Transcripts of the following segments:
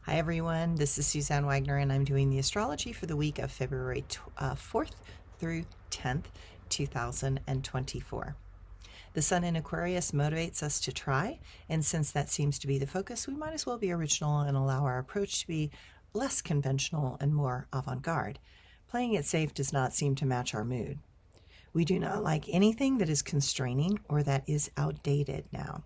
Hi everyone, this is Suzanne Wagner and I'm doing the astrology for the week of February 4th through 10th, 2024. The sun in Aquarius motivates us to try, and since that seems to be the focus, we might as well be original and allow our approach to be less conventional and more avant-garde. Playing it safe does not seem to match our mood. We do not like anything that is constraining or that is outdated now.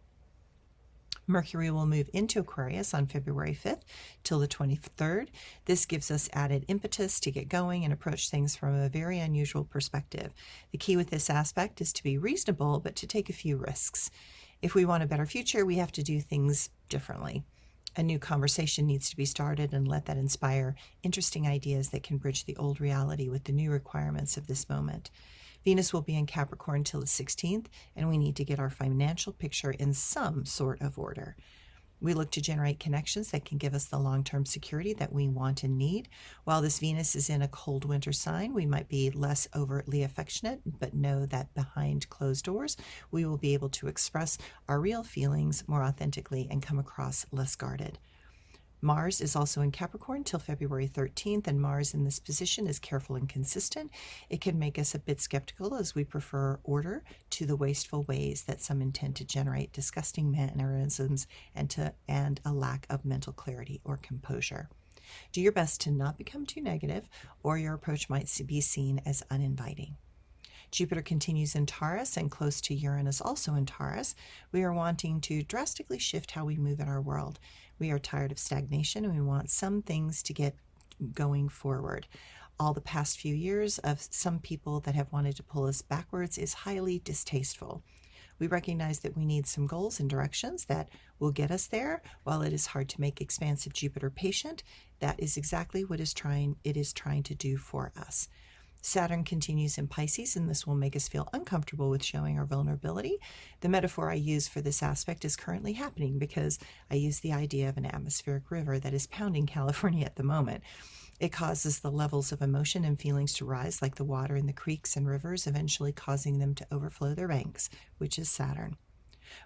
Mercury will move into Aquarius on February 5th till the 23rd. This gives us added impetus to get going and approach things from a very unusual perspective. The key with this aspect is to be reasonable, but to take a few risks. If we want a better future, we have to do things differently. A new conversation needs to be started, and let that inspire interesting ideas that can bridge the old reality with the new requirements of this moment. Venus will be in Capricorn till the 16th, and we need to get our financial picture in some sort of order. We look to generate connections that can give us the long-term security that we want and need. While this Venus is in a cold winter sign, we might be less overtly affectionate, but know that behind closed doors, we will be able to express our real feelings more authentically and come across less guarded. Mars is also in Capricorn till February 13th, and Mars in this position is careful and consistent. It can make us a bit skeptical, as we prefer order to the wasteful ways that some intend to generate disgusting mannerisms and a lack of mental clarity or composure. Do your best to not become too negative, or your approach might be seen as uninviting. Jupiter continues in Taurus and close to Uranus also in Taurus. We are wanting to drastically shift how we move in our world. We are tired of stagnation and we want some things to get going forward. All the past few years of some people that have wanted to pull us backwards is highly distasteful. We recognize that we need some goals and directions that will get us there. While it is hard to make expansive Jupiter patient, that is exactly what it is trying to do for us. Saturn continues in Pisces, and this will make us feel uncomfortable with showing our vulnerability. The metaphor I use for this aspect is currently happening because I use the idea of an atmospheric river that is pounding California at the moment. It causes the levels of emotion and feelings to rise like the water in the creeks and rivers, eventually causing them to overflow their banks, which is Saturn.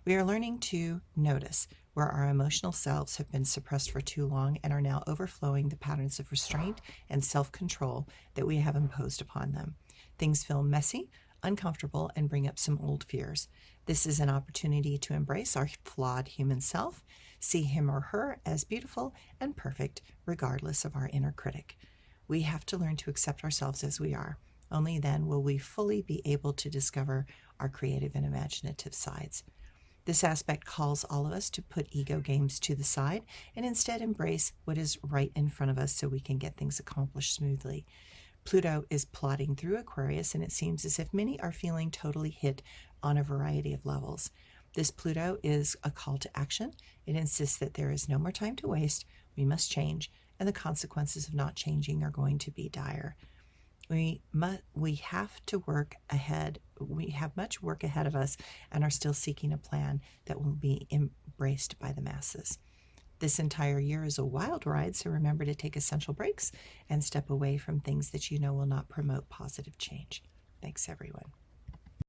We are learning to notice where our emotional selves have been suppressed for too long and are now overflowing the patterns of restraint and self-control that we have imposed upon them. Things feel messy, uncomfortable, and bring up some old fears. This is an opportunity to embrace our flawed human self, see him or her as beautiful and perfect, regardless of our inner critic. We have to learn to accept ourselves as we are. Only then will we fully be able to discover our creative and imaginative sides. This aspect calls all of us to put ego games to the side and instead embrace what is right in front of us so we can get things accomplished smoothly. Pluto is plodding through Aquarius, and it seems as if many are feeling totally hit on a variety of levels. This Pluto is a call to action. It insists that there is no more time to waste, we must change, and the consequences of not changing are going to be dire. We have to work ahead. We have much work ahead of us and are still seeking a plan that will be embraced by the masses. This entire year is a wild ride, so remember to take essential breaks and step away from things that you know will not promote positive change. Thanks, everyone.